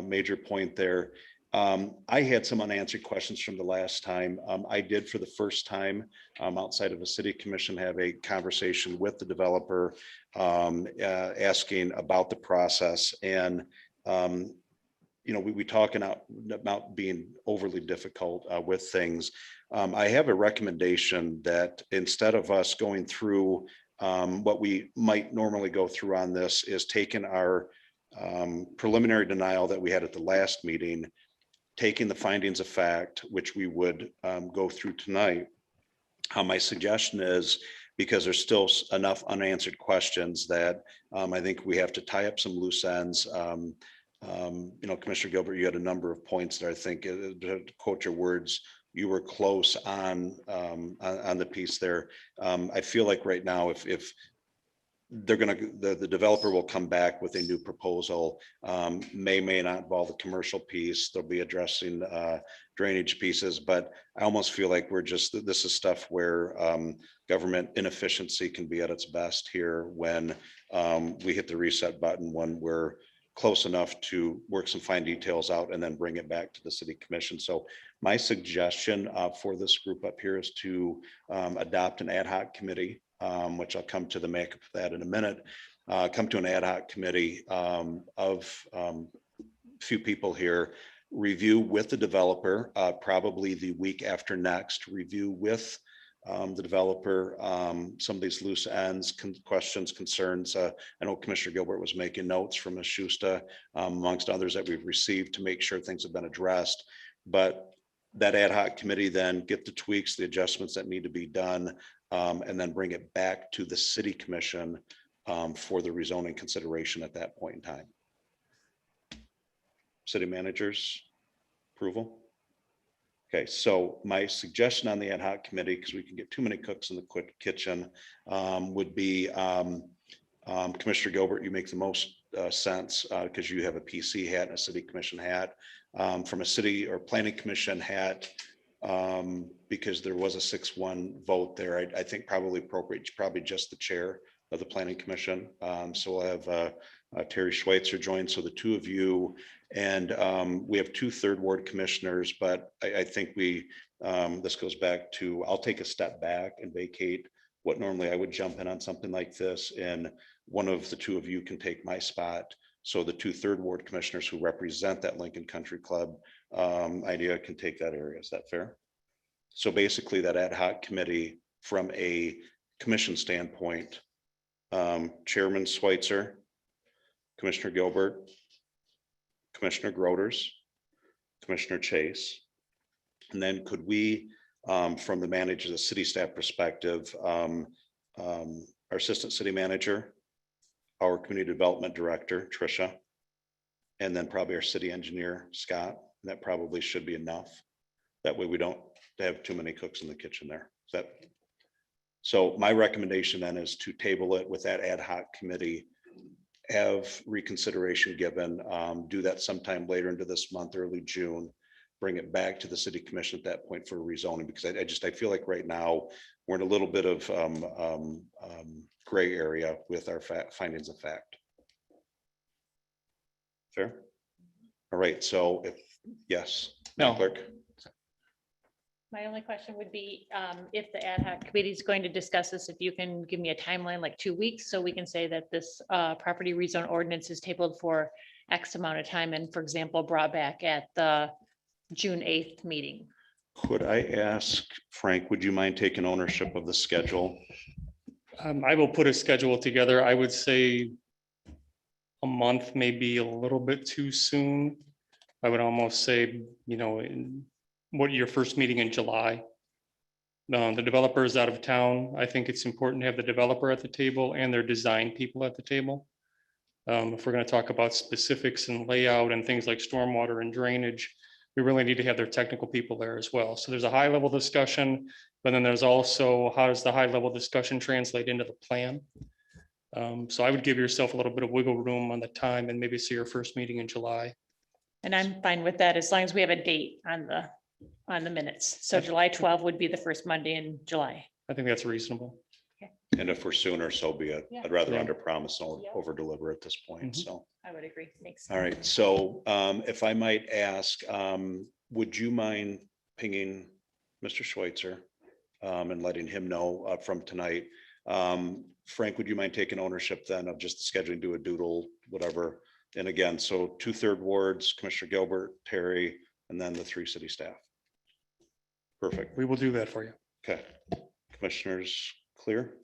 major point there. I had some unanswered questions from the last time. I did for the first time, outside of a city commission, have a conversation with the developer, asking about the process and, we talking about being overly difficult with things. I have a recommendation that instead of us going through what we might normally go through on this, is taking our preliminary denial that we had at the last meeting, taking the findings of fact, which we would go through tonight. My suggestion is, because there's still enough unanswered questions, that I think we have to tie up some loose ends. Commissioner Gilbert, you had a number of points that I think, to quote your words, you were close on the piece there. I feel like right now, if they're the developer will come back with a new proposal, may not involve the commercial piece. They'll be addressing drainage pieces, but I almost feel like this is stuff where government inefficiency can be at its best here when we hit the reset button, when we're close enough to work some fine details out and then bring it back to the city commission. So my suggestion for this group up here is to adopt an ad hoc committee, which I'll come to the makeup of that in a minute, come to an ad hoc committee of few people here, review with the developer, probably the week after next, review with the developer some of these loose ends, questions, concerns. I know Commissioner Gilbert was making notes from Ms. Schuster, amongst others that we've received, to make sure things have been addressed. But that ad hoc committee then get the tweaks, the adjustments that need to be done, and then bring it back to the city commission for the rezoning consideration at that point in time. City managers approval. Okay, so my suggestion on the ad hoc committee, because we can get too many cooks in the kitchen, would be Commissioner Gilbert, you make the most sense because you have a PC hat and a city commission hat. From a city or planning commission hat, because there was a 6-1 vote there, I think probably appropriate, probably just the chair of the planning commission. So we'll have Terry Schweitzer join, so the two of you, and we have 2 third ward commissioners, but I think this goes back to, I'll take a step back and vacate what normally I would jump in on something like this, and one of the 2 of you can take my spot. So the 2 third ward commissioners who represent that Lincoln Country Club idea can take that area. Is that fair? So basically that ad hoc committee, from a commission standpoint, Chairman Schweitzer, Commissioner Gilbert, Commissioner Groders, Commissioner Chase, and then could we, from the manager, the city staff perspective, our assistant city manager, our community development director, Tricia, and then probably our city engineer, Scott. That probably should be enough. That way we don't have too many cooks in the kitchen there. So my recommendation then is to table it with that ad hoc committee, have reconsideration given, do that sometime later into this month, early June, bring it back to the city commission at that point for rezoning, because I feel like right now we're in a little bit of gray area with our findings of fact. Fair? All right, so yes, No. Clerk. My only question would be, if the ad hoc committee is going to discuss this, if you can give me a timeline, like 2 weeks, so we can say that this property rezone ordinance is tabled for X amount of time, and, for example, brought back at the June 8th meeting. Could I ask, Frank, would you mind taking ownership of the schedule? I will put a schedule together. I would say a month may be a little bit too soon. I would almost say, what your first meeting in July. The developer is out of town. I think it's important to have the developer at the table and their design people at the table. If we're going to talk about specifics and layout and things like stormwater and drainage, we really need to have their technical people there as well. So there's a high level discussion, but then there's also, how does the high level discussion translate into the plan? So I would give yourself a little bit of wiggle room on the time and maybe see your first meeting in July. And I'm fine with that, as long as we have a date on the minutes. So July 12 would be the first Monday in July. I think that's reasonable. And if we're sooner, so be it. Yeah. I'd rather Yeah. under promise and Yep. over deliver at this point, Mhm. so. I would agree. Thanks. All right, so if I might ask, would you mind pinging Mr. Schweitzer and letting him know from tonight? Frank, would you mind taking ownership then of just scheduling, do a doodle, whatever? And again, so 2/3 wards, Commissioner Gilbert, Terry, and then the 3 city staff. Perfect. We will do that for you. Okay. Commissioners, clear?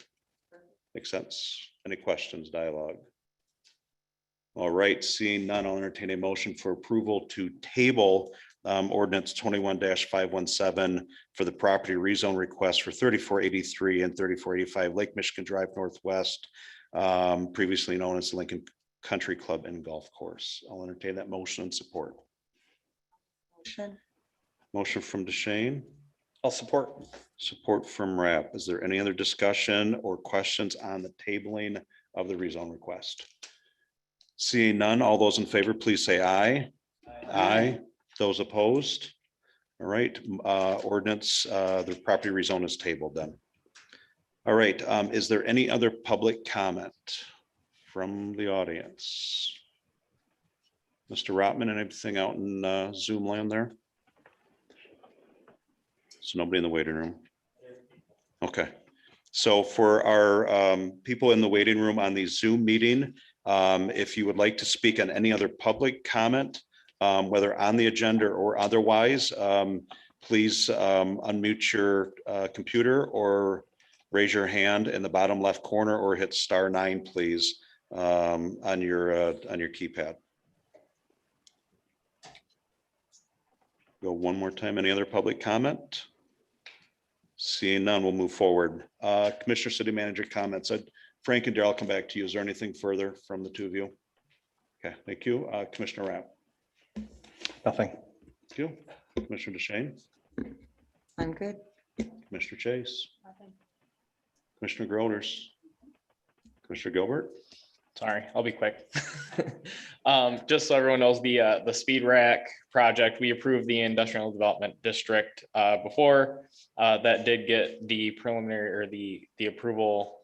Makes sense. Any questions, dialogue? All right, seeing none, I'll entertain a motion for approval to table ordinance 21-517 for the property rezone request for 3483 and 3485 Lake Michigan Drive Northwest, previously known as Lincoln Country Club and Golf Course. I'll entertain that motion and support. Motion from DeShane. I'll support. Support from Rapp. Is there any other discussion or questions on the tabling of the rezone request? Seeing none, all those in favor, please say aye. Aye. Those opposed? All right, ordinance, the property rezone is tabled then. All right, is there any other public comment from the audience? Mr. Rotman, anything out in Zoom land there? So nobody in the waiting room? Okay, so for our people in the waiting room on the Zoom meeting, if you would like to speak on any other public comment, whether on the agenda or otherwise, please unmute your computer or raise your hand in the bottom left corner or hit *9, please, on your keypad. Go one more time. Any other public comment? Seeing none, we'll move forward. Commissioner, City Manager comments. Frank and Darrell, I'll come back to you. Is there anything further from the two of you? Okay, thank you. Commissioner Rapp. Nothing. Thank you. Commissioner DeShane. I'm good. Commissioner Chase. Commissioner Groders. Commissioner Gilbert. Sorry, I'll be quick. Just so everyone knows, the speed rack project, we approved the industrial development district before. That did get the preliminary or the approval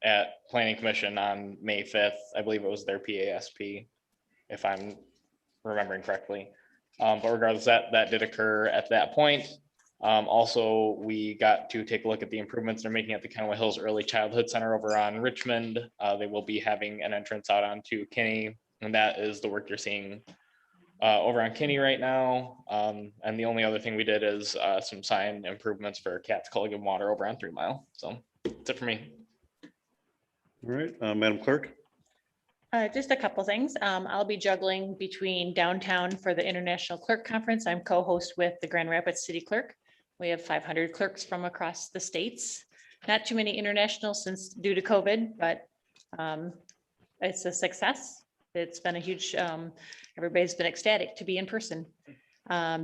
at Planning Commission on May 5th. I believe it was their PASP, if I'm remembering correctly. But regardless, that did occur at that point. Also, we got to take a look at the improvements they're making at the Kennewood Hills Early Childhood Center over on Richmond. They will be having an entrance out onto Kinney, and that is the work you're seeing over on Kinney right now. And the only other thing we did is some sign improvements for Cat's Culligan Water over on 3 Mile. So that's it for me. All right, Madam Clerk. Just a couple things. I'll be juggling between downtown for the International Clerk Conference. I'm co-host with the Grand Rapids City Clerk. We have 500 clerks from across the states. Not too many international since due to COVID, but it's a success. It's been a huge, everybody's been ecstatic to be in person.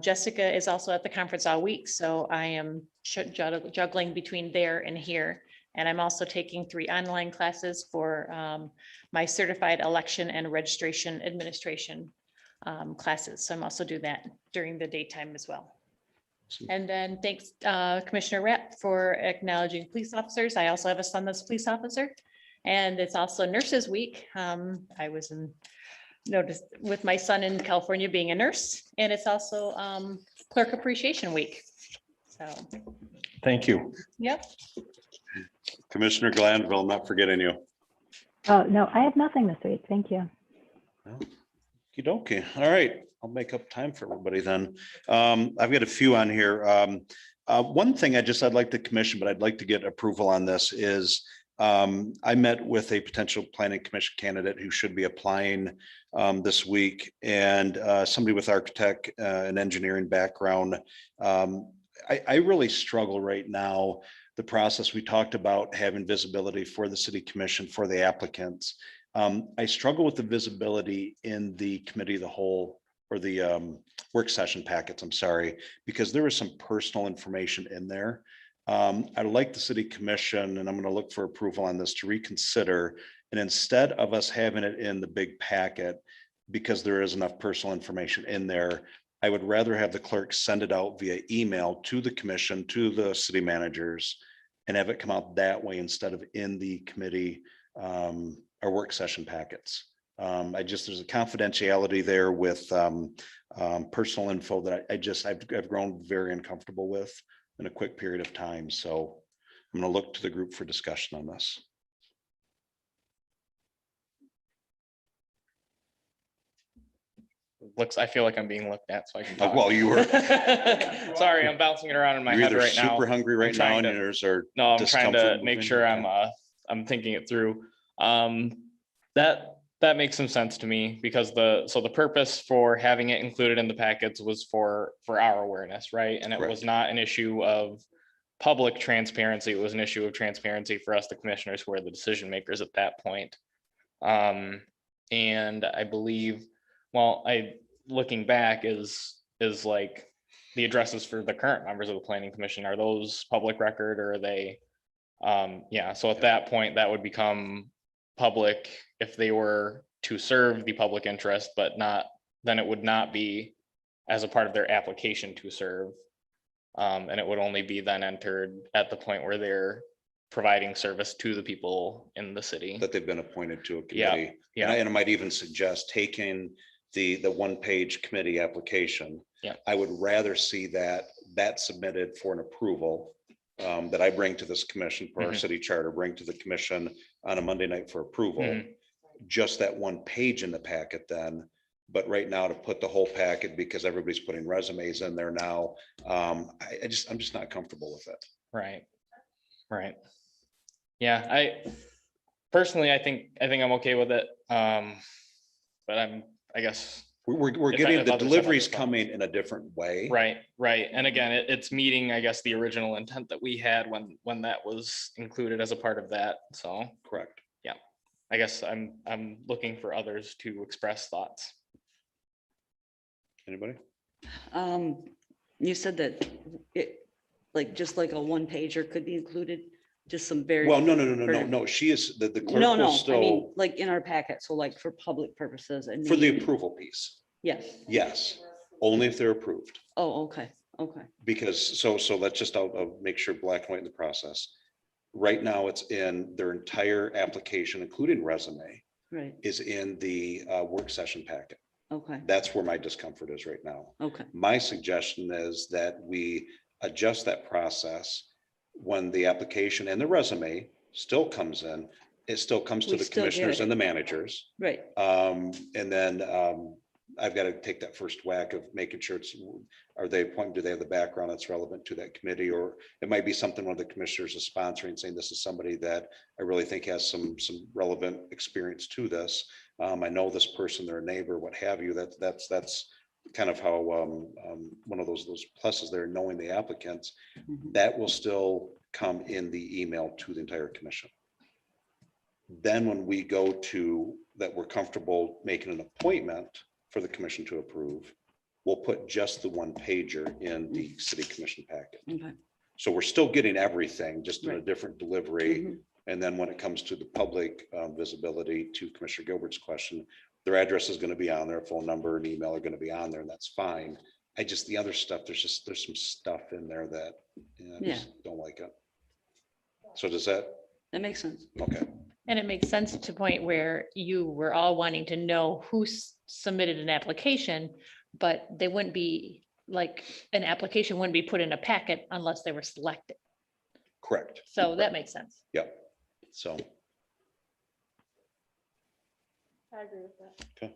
Jessica is also at the conference all week, so I am juggling between there and here. And I'm also taking 3 online classes for my certified election and registration administration classes. So I'm also doing that during the daytime as well. And then thanks Commissioner Rapp for acknowledging police officers. I also have a son that's a police officer, and it's also Nurses Week. I was noticed with my son in California being a nurse, and it's also Clerk Appreciation Week. So. Thank you. Yep. Commissioner Glanville, not forgetting you. Oh, no, I have nothing this week. Thank you. Okay, all right. I'll make up time for everybody then. I've got a few on here. One thing I'd like the commission, but I'd like to get approval on this is I met with a potential planning commission candidate who should be applying this week, and somebody with architect and engineering background. I really struggle right now. The process we talked about having visibility for the city commission for the applicants. I struggle with the visibility in the committee of the whole or the work session packets, I'm sorry, because there is some personal information in there. I'd like the city commission, and I'm going to look for approval on this, to reconsider. And instead of us having it in the big packet, because there is enough personal information in there, I would rather have the clerk send it out via email to the commission, to the city managers, and have it come out that way instead of in the committee or work session packets. There's a confidentiality there with personal info that I've grown very uncomfortable with in a quick period of time. So I'm going to look to the group for discussion on this. I feel like I'm being looked at, so I can talk. Well, you were. Sorry, I'm bouncing it around in my You're head either right now. super hungry I'm right now, trying and to- yours are. No, I'm trying to discomfort make moving. sure Okay. I'm thinking it through. That makes some sense to me because the purpose for having it included in the packets was for our awareness, right? And it was Correct. not an issue of public transparency. It was an issue of transparency for us, the commissioners, who are the decision makers at that point. And I believe, looking back is like the addresses for the current members of the planning commission, are those public record or are they? Yeah, so at that point, that would become public if they were to serve the public interest, but then it would not be as a part of their application to serve. And it would only be then entered at the point where they're providing service to the people in the city. That they've been appointed to a Yeah, committee. yeah. And I might even suggest taking the one-page committee application. Yeah. I would rather see that submitted for an approval that I bring to this commission for our Mhm. city charter, bring to the commission on a Monday night for approval. Mhm. Just that one page in the packet then, but right now to put the whole packet because everybody's putting resumes in there now. I'm just not comfortable with it. Right. Yeah, I think I'm okay with it. But I guess. We're If getting others the have deliveries other thoughts. coming in a different way. Right. And again, it's meeting, I guess, the original intent that we had when that was included as a part of that. So Correct. yeah, I guess I'm looking for others to express thoughts. Anybody? You said that just like a one pager could be included, just some very. Well, no. She is, the clerk will No, I mean, still, like in our packet, so like for public purposes and. for the approval piece, Yes. yes, only if they're approved. Oh, okay. Because, so I'll make sure black and white in the process. Right now, it's in their entire application, including resume, Right, is in the work session packet. okay, That's where my discomfort is right now. okay, My suggestion is that we adjust that process when the application and the resume still comes in. It still comes to We the still get commissioners it. and the managers. right, And then I've got to take that first whack of making sure do they have the background that's relevant to that committee? Or it might be something one of the commissioners is sponsoring, saying this is somebody that I really think has some relevant experience to this. I know this person, they're a neighbor, what have you. That's kind of how one of those pluses there, knowing the applicants. Mhm. That will still come in the email to the entire commission. Then when we go to that, we're comfortable making an appointment for the commission to approve, we'll put just the one pager in the city commission packet. okay. So we're still getting everything, just in a Right. different delivery. Mhm. And then when it comes to the public visibility, to Commissioner Gilbert's question, their address is going to be on there, phone number and email are going to be on there, and that's there's the other stuff, there's some stuff in there that I just don't like it. So does that, That makes sense. okay. And it makes sense to point where you were all wanting to know who submitted an application, but they wouldn't be, like, an application wouldn't be put in a packet unless they were selected. Correct. So that makes sense. Yep. So, I agree with that. okay.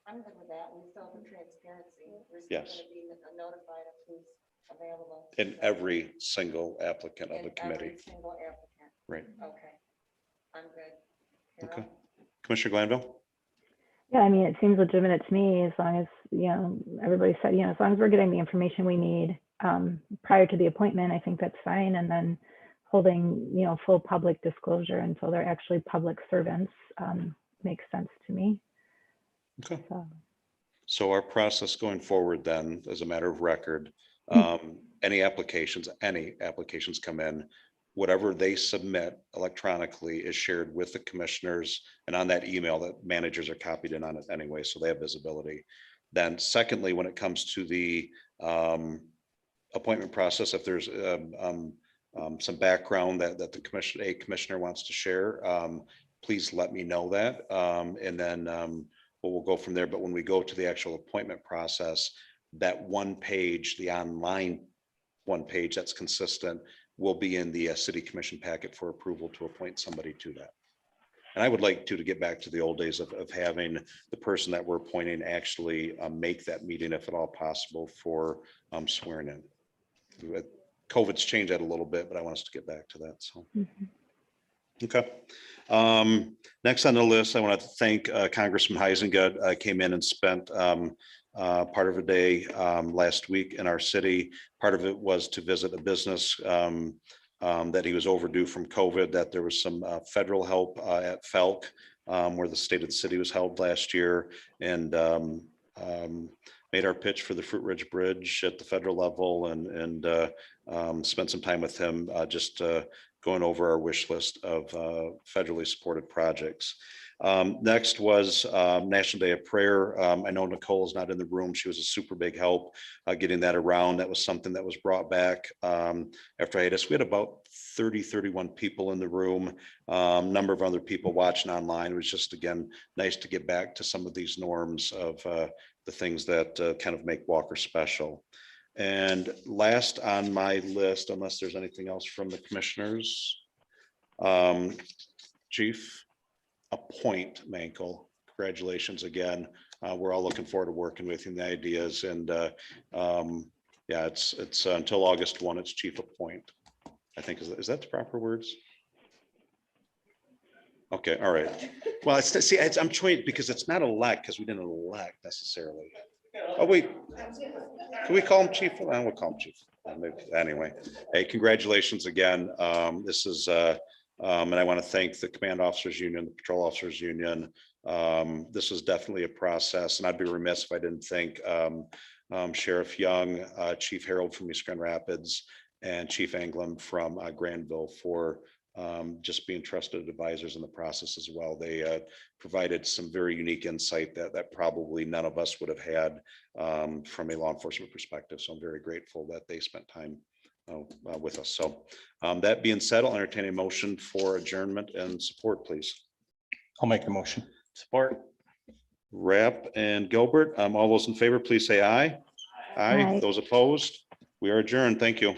I'm good with that. We still have the transparency. We're still Yes. gonna be notified of who's available. In every single applicant of the In every committee. single applicant. Right. Okay. I'm good. Carol? Okay. Commissioner Glanville? Yeah, I mean, it seems legitimate to me as long as, everybody said, as long as we're getting the information we need prior to the appointment, I think that's fine. And then holding, full public disclosure until they're actually public servants makes sense to me. Okay. So, So our process going forward then, as a matter of record, any applications come in, whatever they submit electronically is shared with the commissioners, and on that email, that managers are copied in on it anyway, so they have visibility. Then secondly, when it comes to the appointment process, if there's some background that the commissioner wants to share, please let me know that. And then we'll go from there. But when we go to the actual appointment process, that one page, the online one page that's consistent, will be in the city commission packet for approval to appoint somebody to that. And I would like to get back to the old days of having the person that we're appointing actually make that meeting, if at all possible, for swearing in. COVID's changed that a little bit, but I want us to get back to that. So, okay. Next on the list, I want to thank Congressman Heisengud. Came in and spent part of a day last week in our city. Part of it was to visit a business that he was overdue from COVID, that there was some federal help at FELC, where the state of the city was held last year, and made our pitch for the Fruit Ridge Bridge at the federal level, and spent some time with him just going over our wish list of federally supported projects. Next was National Day of Prayer. I know Nicole is not in the room. She was a super big help getting that around. That was something that was brought back after hiatus. We had about 31 people in the room, number of other people watching online. It was just, again, nice to get back to some of these norms of the things that kind of make Walker special. And last on my list, unless there's anything else from the commissioners, Chief, appoint Mancel. Congratulations again. We're all looking forward to working with you and the ideas. And yeah, it's until August 1, it's chief appoint. I think, is that the proper words? Okay, all right. Well, I'm trying, because it's not elect, because we didn't elect necessarily. Oh, wait, can we call him chief? We'll call him chief. Anyway, hey, congratulations again. This is, and I want to thank the Command Officers Union, the Patrol Officers Union. This is definitely a process, and I'd be remiss if I didn't thank Sheriff Young, Chief Harold from East Grand Rapids, and Chief Anglin from Granville for just being trusted advisors in the process as well. They provided some very unique insight that probably none of us would have had from a law enforcement perspective. So I'm very grateful that they spent time with us. So that being said, I'll entertain a motion for adjournment and support, please. I'll make the motion. Support. Rapp and Gilbert, all those in favor, please say aye. Aye. Aye. Those opposed, we are adjourned. Thank you.